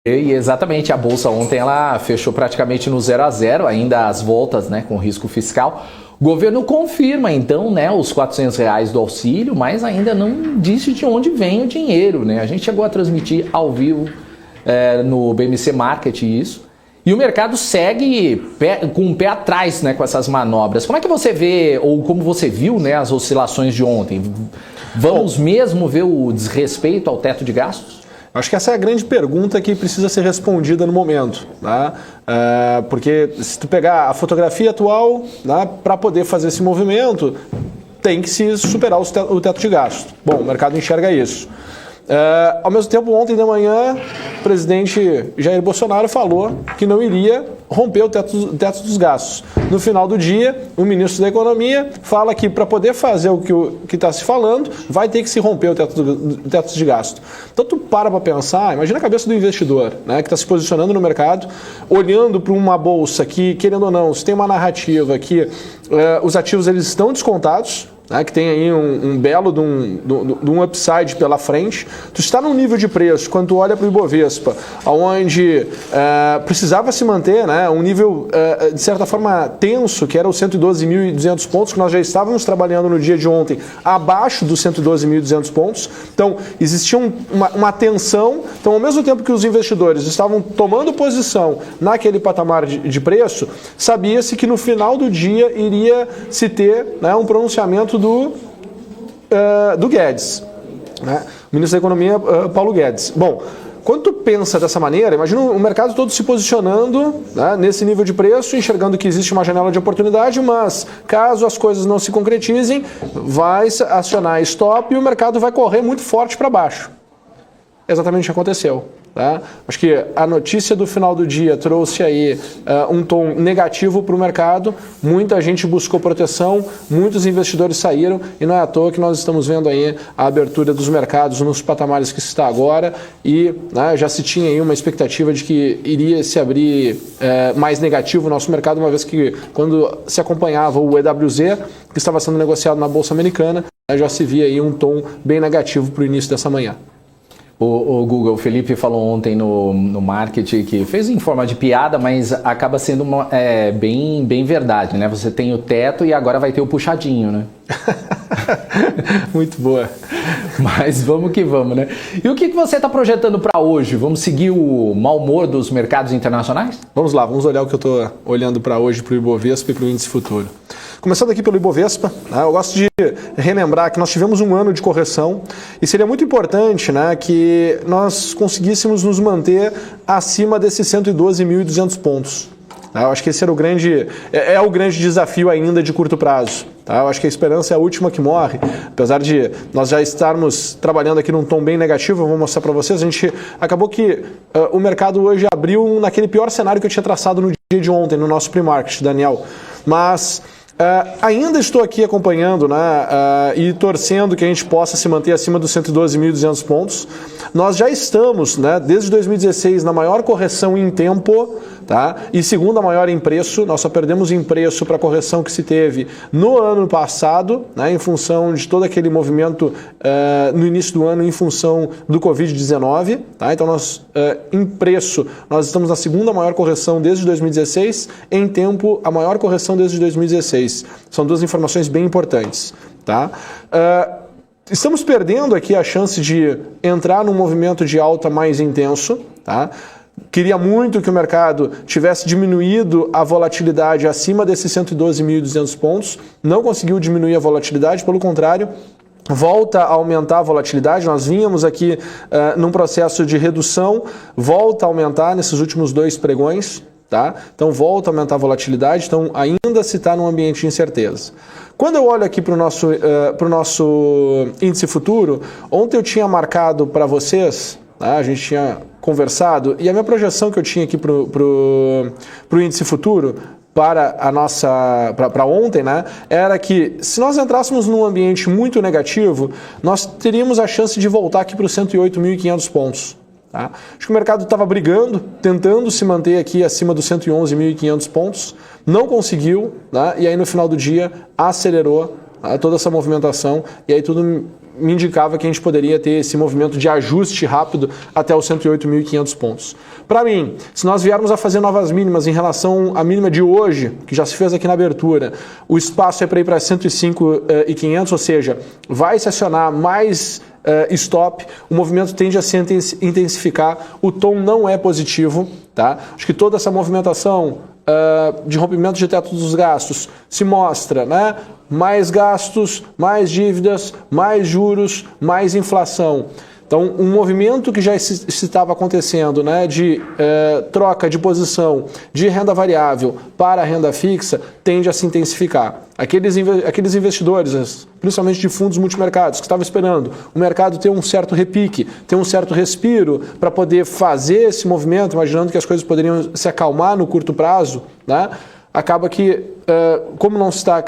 E exatamente, a Bolsa ontem ela fechou praticamente no 0 a 0, ainda as voltas, né, com risco fiscal. O governo confirma então, né, os R$ 400 do auxílio, mas ainda não disse de onde vem o dinheiro, né? A gente chegou a transmitir ao vivo no BMC Market isso. E o mercado segue com o pé atrás, né, com essas manobras. Como é que você vê, ou como você viu, né, as oscilações de ontem? Vamos mesmo ver o desrespeito ao teto de gastos? Acho que essa é a grande pergunta que precisa ser respondida no momento, né? Porque se tu pegar a fotografia atual, né, para poder fazer esse movimento, tem que se superar o teto de gasto. Bom, o mercado enxerga isso. Ao mesmo tempo, ontem de manhã, o presidente Jair Bolsonaro falou que não iria romper o teto dos gastos. No final do dia, o ministro da Economia fala que para poder fazer o que está se falando, vai ter que se romper o teto de gasto. Então, tu para pensar, imagina a cabeça do investidor, né, que está se posicionando no mercado, olhando para uma bolsa que, querendo ou não, se tem uma narrativa que os ativos eles estão descontados, né, que tem aí um belo de um upside pela frente. Tu está num nível de preço, quando tu olha para o Ibovespa, onde precisava se manter, né, um nível, de certa forma, tenso, que era os 112.200 pontos, que nós já estávamos trabalhando no dia de ontem, abaixo dos 112.200 pontos. Então, existia uma tensão. Então, ao mesmo tempo que os investidores estavam tomando posição naquele patamar de preço, sabia-se que no final do dia iria se ter, né, um pronunciamento do Guedes, né? O ministro da Economia, Paulo Guedes. Bom, quando tu pensa dessa maneira, imagina o mercado todo se posicionando, né, nesse nível de preço, enxergando que existe uma janela de oportunidade, mas caso as coisas não se concretizem, vai acionar stop e o mercado vai correr muito forte para baixo. Exatamente o que aconteceu. Tá? Acho que a notícia do final do dia trouxe aí um tom negativo para o mercado, muita gente buscou proteção, muitos investidores saíram e não é à toa que nós estamos vendo aí a abertura dos mercados nos patamares que se está agora e, né, já se tinha aí uma expectativa de que iria se abrir mais negativo o nosso mercado, uma vez que quando se acompanhava o EWZ, que estava sendo negociado na Bolsa Americana, já se via aí um tom bem negativo para o início dessa manhã. O Google, o Felipe falou ontem no marketing que fez em forma de piada, mas acaba sendo bem verdade, né? Você tem o teto e agora vai ter o puxadinho, né? Muito boa. Mas vamos que vamos, né? E o que você está projetando para hoje? Vamos seguir o mau humor dos mercados internacionais? Vamos lá, vamos olhar o que eu estou olhando para hoje, para o Ibovespa e para o índice futuro. Começando aqui pelo Ibovespa, né, eu gosto de relembrar que nós tivemos um ano de correção e seria muito importante, né, que nós conseguíssemos nos manter acima desses 112.200 pontos. Tá? Eu acho que esse era o grande desafio ainda de curto prazo. Tá? Eu acho que a esperança é a última que morre. Apesar de nós já estarmos trabalhando aqui num tom bem negativo, eu vou mostrar para vocês, a gente acabou que o mercado hoje abriu naquele pior cenário que eu tinha traçado no dia de ontem, no nosso pre-market, Daniel. Mas ainda estou aqui acompanhando, né, e torcendo que a gente possa se manter acima dos 112.200 pontos. Nós já estamos, né, desde 2016 na maior correção em tempo, tá? E segunda maior em preço. Nós só perdemos em preço para a correção que se teve no ano passado, né, em função de todo aquele movimento no início do ano em função do Covid-19. Tá? Então, em preço, nós estamos na segunda maior correção desde 2016, em tempo, a maior correção desde 2016. São duas informações bem importantes. Tá? Estamos perdendo aqui a chance de entrar num movimento de alta mais intenso. Tá? Queria muito que o mercado tivesse diminuído a volatilidade acima desses 112.200 pontos. Não conseguiu diminuir a volatilidade, pelo contrário, volta a aumentar a volatilidade. Nós vínhamos aqui num processo de redução, volta a aumentar nesses últimos 2 pregões. Tá? Então volta a aumentar a volatilidade, então ainda se está num ambiente de incerteza. Quando eu olho aqui para o nosso índice futuro, ontem eu tinha marcado para vocês, tá? A gente tinha conversado, e a minha projeção que eu tinha aqui para o índice futuro, para ontem, né, era que se nós entrássemos num ambiente muito negativo, nós teríamos a chance de voltar aqui para os 108.500 pontos. Tá? Acho que o mercado estava brigando, tentando se manter aqui acima dos 111.500 pontos, não conseguiu, tá? E aí no final do dia acelerou toda essa movimentação e aí tudo me indicava que a gente poderia ter esse movimento de ajuste rápido até os 108.500 pontos. Para mim, se nós viermos a fazer novas mínimas em relação à mínima de hoje, que já se fez aqui na abertura, o espaço é para ir para 105.500, ou seja, vai se acionar mais stop, o movimento tende a se intensificar, o tom não é positivo, tá? Acho que toda essa movimentação de rompimento de teto dos gastos se mostra, né? Mais gastos, mais dívidas, mais juros, mais inflação. Então, um movimento que já estava acontecendo, né, de troca de posição de renda variável para a renda fixa, tende a se intensificar. Aqueles investidores, principalmente de fundos multimercados, que estavam esperando o mercado ter um certo repique, ter um certo respiro para poder fazer esse movimento, imaginando que as coisas poderiam se acalmar no curto prazo, né? Acaba que, como não está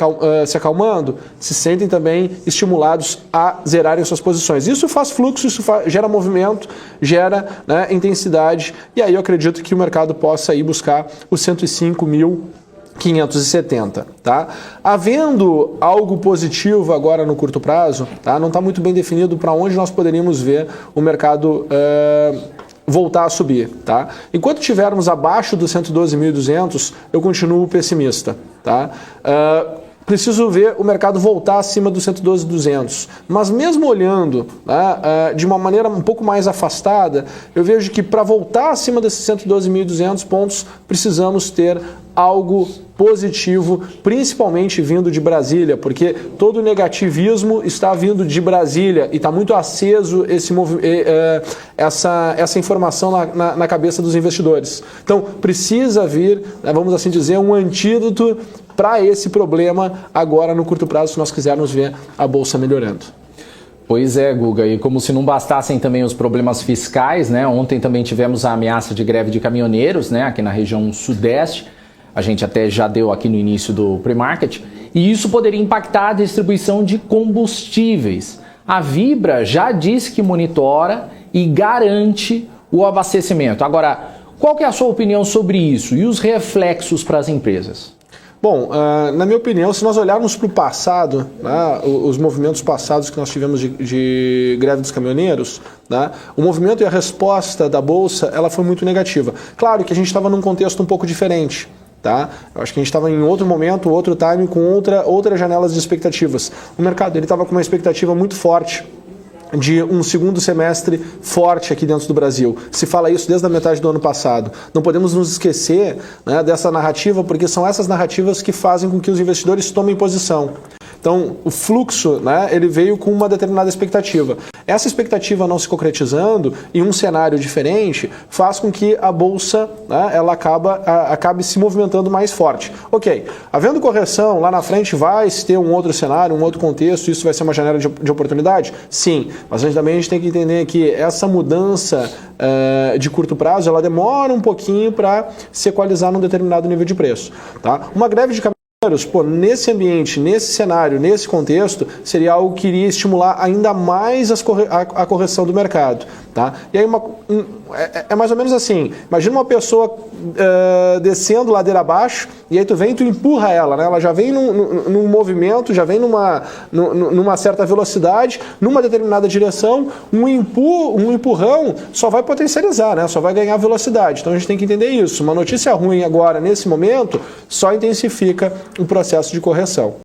se acalmando, se sentem também estimulados a zerarem suas posições. Isso faz fluxo, isso gera movimento, gera, né, intensidade, e aí eu acredito que o mercado possa ir buscar os 105.570, tá? Havendo algo positivo agora no curto prazo, tá? Não está muito bem definido para onde nós poderíamos ver o mercado voltar a subir, tá? Enquanto estivermos abaixo dos 112.200, eu continuo pessimista, tá? Preciso ver o mercado voltar acima dos 112.200. Mas mesmo olhando, né, de uma maneira um pouco mais afastada, eu vejo que para voltar acima desses 112.200 pontos, precisamos ter algo positivo, principalmente vindo de Brasília, porque todo o negativismo está vindo de Brasília e está muito aceso essa informação na cabeça dos investidores. Então, precisa vir, né, vamos assim dizer, um antídoto para esse problema agora no curto prazo, se nós quisermos ver a Bolsa melhorando. Pois é, Guga, e como se não bastassem também os problemas fiscais, né? Ontem também tivemos a ameaça de greve de caminhoneiros, né? Aqui na região sudeste, a gente até já deu aqui no início do pre-market, e isso poderia impactar a distribuição de combustíveis. A Vibra já disse que monitora e garante o abastecimento. Agora, qual que é a sua opinião sobre isso e os reflexos para as empresas? Bom, na minha opinião, se nós olharmos para o passado, né, os movimentos passados que nós tivemos de greve dos caminhoneiros, né, o movimento e a resposta da Bolsa ela foi muito negativa. Claro que a gente estava num contexto um pouco diferente. Tá? Eu acho que a gente estava em outro momento, outro timing, com outras janelas de expectativas. O mercado estava com uma expectativa muito forte de um segundo semestre forte aqui dentro do Brasil. Se fala isso desde a metade do ano passado. Não podemos nos esquecer, né, dessa narrativa, porque são essas narrativas que fazem com que os investidores tomem posição. Então, o fluxo, né, ele veio com uma determinada expectativa. Essa expectativa não se concretizando em um cenário diferente faz com que a Bolsa, né, ela acabe se movimentando mais forte. Ok, havendo correção, lá na frente vai ter um outro cenário, um outro contexto, isso vai ser uma janela de oportunidade? Sim, mas também a gente tem que entender que essa mudança de curto prazo, ela demora um pouquinho para se equalizar num determinado nível de preço. Tá? Uma greve de pô, nesse ambiente, nesse cenário, nesse contexto, seria algo que iria estimular ainda mais a correção do mercado. Tá? E aí é mais ou menos assim, imagina uma pessoa descendo ladeira abaixo, e aí tu vem e tu empurra ela, né? Ela já vem num movimento, já vem numa certa velocidade, numa determinada direção, um empurrão só vai potencializar, né? Só vai ganhar velocidade. Então a gente tem que entender isso. Uma notícia ruim agora, nesse momento, só intensifica o processo de correção.